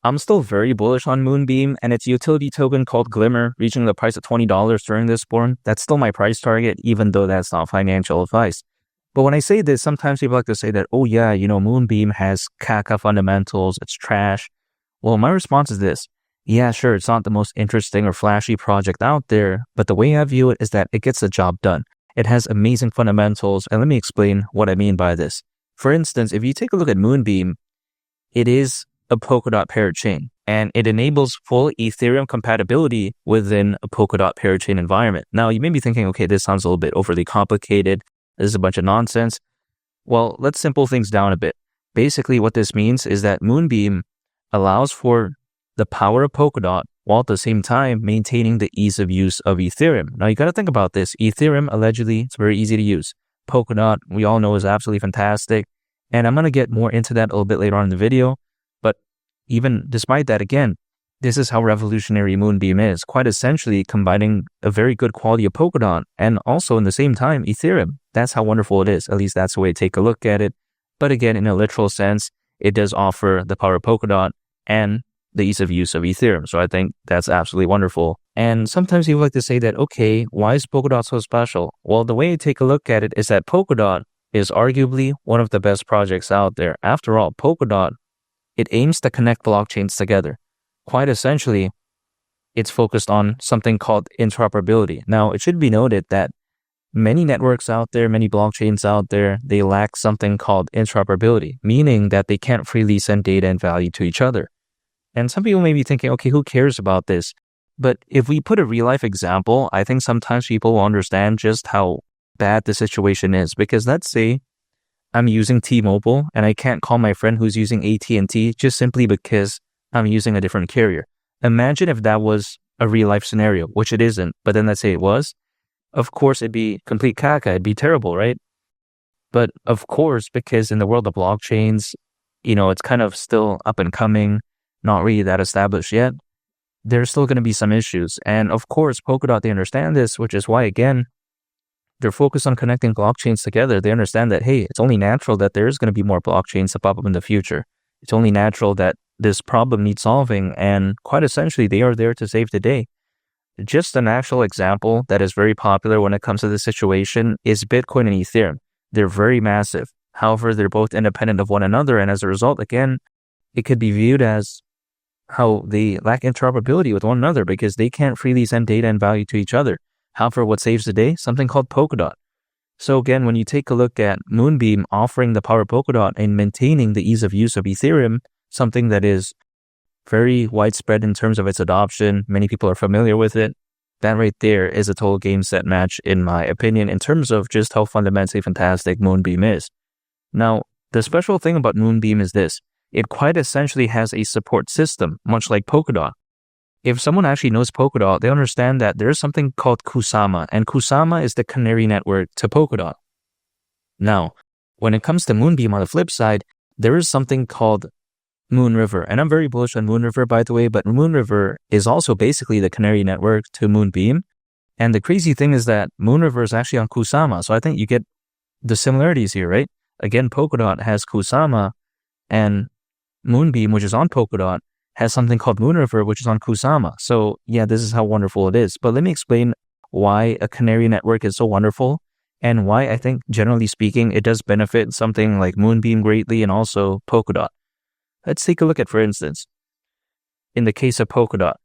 I'm still very bullish on Moonbeam and its utility token called GLMR reaching the price of $20 during this born. That's still my price target, even though that's not financial advice. But when I say this, sometimes people like to say that, oh yeah, Moonbeam has caca fundamentals, it's trash. Well, my response is this. Yeah, sure, it's not the most interesting or flashy project out there, but the way I view it is that it gets the job done. It has amazing fundamentals, and let me explain what I mean by this. For instance, if you take a look at Moonbeam, it is a Polkadot parachain, and it enables full Ethereum compatibility within a Polkadot parachain environment. Now, you may be thinking, okay, this sounds a little bit overly complicated. This is a bunch of nonsense. Well, let's simple things down a bit. Basically, what this means is that Moonbeam allows for the power of Polkadot while at the same time maintaining the ease of use of Ethereum. Now, you got to think about this. Ethereum, allegedly, it's very easy to use. Polkadot, we all know, is absolutely fantastic. And I'm going to get more into that a little bit later on in the video. But even despite that, again, this is how revolutionary Moonbeam is, quite essentially combining a very good quality of Polkadot and also in the same time Ethereum. That's how wonderful it is. At least that's the way to take a look at it. But again, in a literal sense, it does offer the power of Polkadot and the ease of use of Ethereum. So I think that's absolutely wonderful. And sometimes people like to say that, okay, why is Polkadot so special? Well, the way I take a look at it is that Polkadot is arguably one of the best projects out there. After all, Polkadot, it aims to connect blockchains together. Quite essentially, it's focused on something called interoperability. Now, it should be noted that many networks out there, many blockchains out there, they lack something called interoperability, meaning that they can't freely send data and value to each other. And some people may be thinking, okay, who cares about this? But if we put a real-life example, I think sometimes people will understand just how bad the situation is. Because let's say I'm using T-Mobile and I can't call my friend who's using AT&T just simply because I'm using a different carrier. Imagine if that was a real-life scenario, which it isn't, but then let's say it was. Of course, it'd be complete caca. It'd be terrible, right? But of course, because in the world of blockchains, it's kind of still up and coming, not really that established yet, there's still going to be some issues. And of course, Polkadot, they understand this, which is why, again, they're focused on connecting blockchains together. They understand that, hey, it's only natural that there's going to be more blockchains to pop up in the future. It's only natural that this problem needs solving, and quite essentially, they are there to save the day. Just an actual example that is very popular when it comes to this situation is Bitcoin and Ethereum. They're very massive. However, they're both independent of one another, and as a result, again, it could be viewed as how they lack interoperability with one another because they can't freely send data and value to each other. However, what saves the day? Something called Polkadot. So again, when you take a look at Moonbeam offering the power of Polkadot and maintaining the ease of use of Ethereum, something that is very widespread in terms of its adoption, many people are familiar with it, that right there is a total game set match in my opinion in terms of just how fundamentally fantastic Moonbeam is. Now, the special thing about Moonbeam is this. It quite essentially has a support system, much like Polkadot. If someone actually knows Polkadot, they understand that there's something called Kusama, and Kusama is the canary network to Polkadot. Now, when it comes to Moonbeam on the flip side, there is something called Moonriver, and I'm very bullish on Moonriver, by the way, but Moonriver is also basically the canary network to Moonbeam, and the crazy thing is that Moonriver is actually on Kusama, so I think you get the similarities here, right? Again, Polkadot has Kusama, and Moonbeam, which is on Polkadot, has something called Moonriver, which is on Kusama. So yeah, this is how wonderful it is. But let me explain why a canary network is so wonderful and why I think, generally speaking, it does benefit something like Moonbeam greatly and also Polkadot. Let's take a look at, for instance, in the case of Polkadot,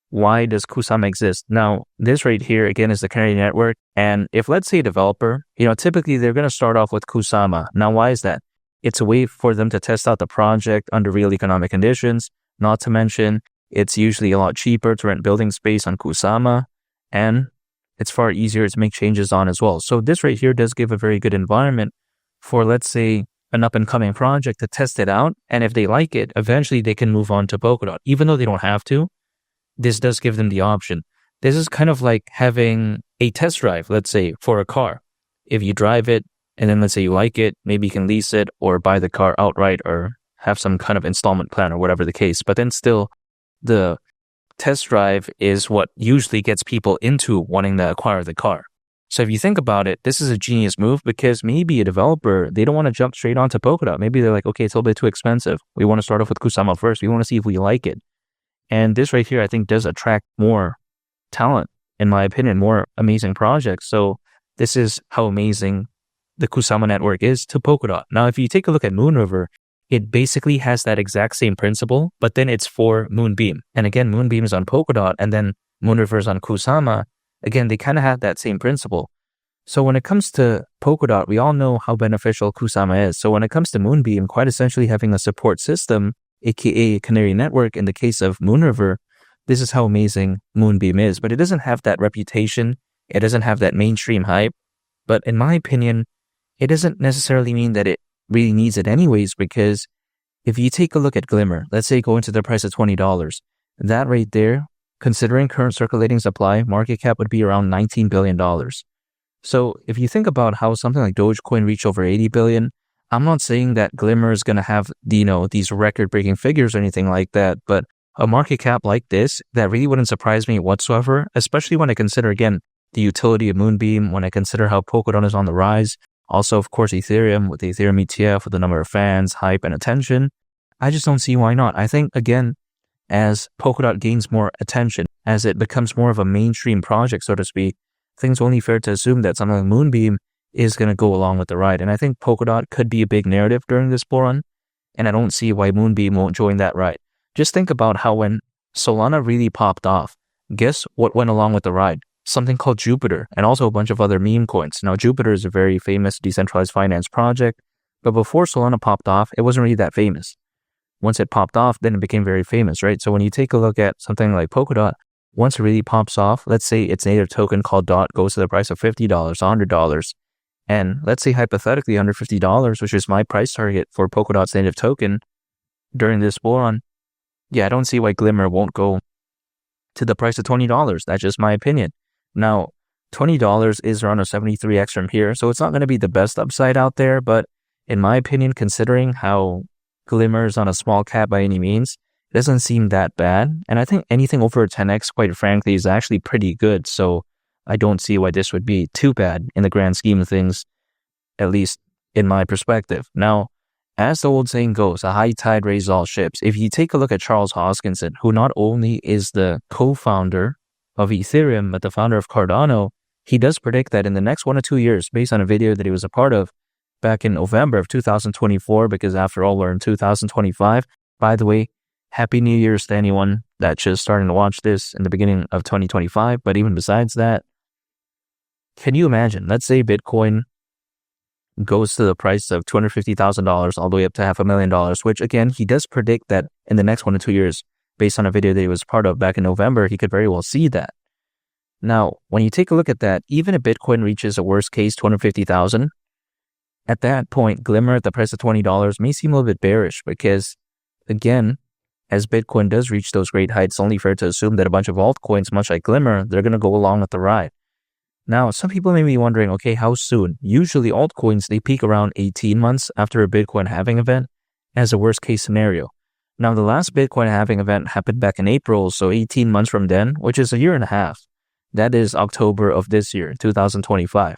why does Kusama exist? Now, this right here, again, is the canary network. And if, let's say, a developer, typically they're going to start off with Kusama. Now, why is that? It's a way for them to test out the project under real economic conditions. Not to mention, it's usually a lot cheaper to rent building space on Kusama, and it's far easier to make changes on as well. So this right here does give a very good environment for, let's say, an up-and-coming project to test it out, and if they like it, eventually they can move on to Polkadot. Even though they don't have to, this does give them the option. This is kind of like having a test drive, let's say, for a car. If you drive it, and then let's say you like it, maybe you can lease it or buy the car outright or have some kind of installment plan or whatever the case. But then still, the test drive is what usually gets people into wanting to acquire the car. So if you think about it, this is a genius move because maybe a developer, they don't want to jump straight onto Polkadot. Maybe they're like, okay, it's a little bit too expensive. We want to start off with Kusama first. We want to see if we like it. And this right here, I think, does attract more talent, in my opinion, more amazing projects. So this is how amazing the Kusama network is to Polkadot. Now, if you take a look at Moonriver, it basically has that exact same principle, but then it's for Moonbeam. And again, Moonbeam is on Polkadot, and then Moonriver is on Kusama. Again, they kind of have that same principle. So when it comes to Polkadot, we all know how beneficial Kusama is. So when it comes to Moonbeam, quite essentially having a support system, aka Canary Network in the case of Moonriver, this is how amazing Moonbeam is. But it doesn't have that reputation. It doesn't have that mainstream hype. But in my opinion, it doesn't necessarily mean that it really needs it anyways, because if you take a look at Glimmer, let's say go into the price of $20, that right there, considering current circulating supply, market cap would be around $19 billion. So if you think about how something like Dogecoin reached over 80 billion, I'm not saying that Glimmer is going to have, these record-breaking figures or anything like that, but a market cap like this, that really wouldn't surprise me whatsoever, especially when I consider, again, the utility of Moonbeam, when I consider how Polkadot is on the rise. Also, of course, Ethereum with the Ethereum ETF, with the number of fans, hype, and attention. I just don't see why not. I think, again, as Polkadot gains more attention, as it becomes more of a mainstream project, so to speak, I think it's only fair to assume that something like Moonbeam is going to go along with the ride. And I think Polkadot could be a big narrative during this bull run, and I don't see why Moonbeam won't join that ride. Just think about how when Solana really popped off, guess what went along with the ride? Something called Jupiter, and also a bunch of other meme coins. Now, Jupiter is a very famous decentralized finance project, but before Solana popped off, it wasn't really that famous. Once it popped off, then it became very famous, right? So when you take a look at something like Polkadot, once it really pops off, let's say its native token called DOT goes to the price of $50, $100, and let's say hypothetically $150, which is my price target for Polkadot's native token during this bull run, I don't see why Glimmer won't go to the price of $20. That's just my opinion. Now, $20 is around a 73x from here, so it's not going to be the best upside out there, but in my opinion, considering how Glimmer is on a small cap by any means, it doesn't seem that bad. And I think anything over a 10x, quite frankly, is actually pretty good, so I don't see why this would be too bad in the grand scheme of things, at least in my perspective. Now, as the old saying goes, a high tide raises all ships. If you take a look at Charles Hoskinson, who not only is the co-founder of Ethereum, but the founder of Cardano, he does predict that in the next 1 or 2 years, based on a video that he was a part of back in November of 2024, because after all, we're in 2025. By the way, Happy New Year's to anyone that's just starting to watch this in the beginning of 2025. But even besides that, can you imagine, let's say Bitcoin goes to the price of $250,000 all the way up to $500,000, which again, he does predict that in the next 1 or 2 years, based on a video that he was part of back in November, he could very well see that. Now, when you take a look at that, even if Bitcoin reaches a worst case 250,000, at that point, Glimmer at the price of $20 may seem a little bit bearish because, again, as Bitcoin does reach those great heights, it's only fair to assume that a bunch of altcoins, much like Glimmer, they're going to go along with the ride. Now, some people may be wondering, okay, how soon? Usually altcoins, they peak around 18 months after a Bitcoin halving event as a worst case scenario. Now, the last Bitcoin halving event happened back in April, so 18 months from then, which is a year and a half. That is October of this year, 2025.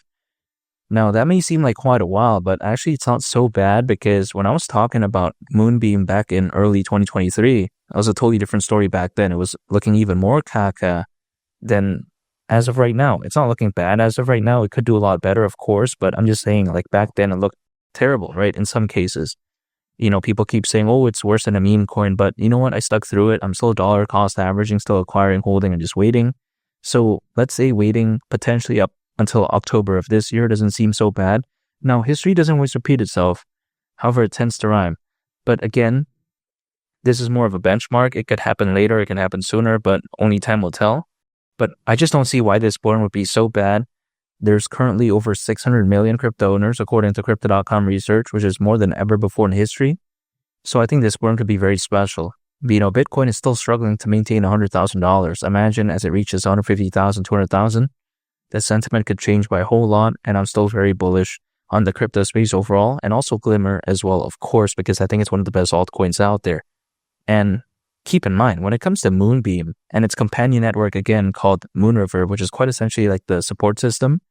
Now, that may seem like quite a while, but actually it's not so bad because when I was talking about Moonbeam back in early 2023, it was a totally different story back then. It was looking even more caca than as of right now. It's not looking bad as of right now. It could do a lot better, of course, but I'm just saying, like, back then it looked terrible, right? In some cases. People keep saying, oh, it's worse than a meme coin, but you know what? I stuck through it. I'm still dollar cost averaging, still acquiring, holding, and just waiting. So let's say waiting potentially up until October of this year doesn't seem so bad. Now, history doesn't always repeat itself. However, it tends to rhyme. But again, this is more of a benchmark. It could happen later. It can happen sooner, but only time will tell. But I just don't see why this born would be so bad. There's currently over 600 million crypto owners, according to Crypto.com research, which is more than ever before in history. So I think this born could be very special. But, Bitcoin is still struggling to maintain $100,000. Imagine as it reaches 150,000, 200,000, the sentiment could change by a whole lot, and I'm still very bullish on the crypto space overall, and also Glimmer as well, of course, because I think it's one of the best altcoins out there. And keep in mind, when it comes to Moonbeam and its companion network, again, called Moonriver, which is quite essentially like the support system,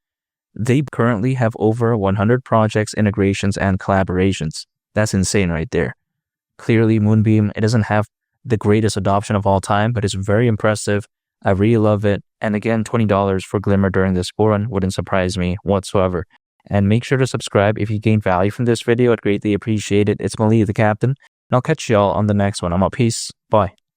They currently have over 100 projects, integrations, and collaborations. That's insane right there. Clearly, Moonbeam, it doesn't have the greatest adoption of all time, but it's very impressive. I really love it. And again, $20 for Glimmer during this bull run wouldn't surprise me whatsoever. And make sure to subscribe if you gained value from this video. I'd greatly appreciate it. It's Mali, the captain. And I'll catch y'all on the next one. I'm out. Peace. Bye.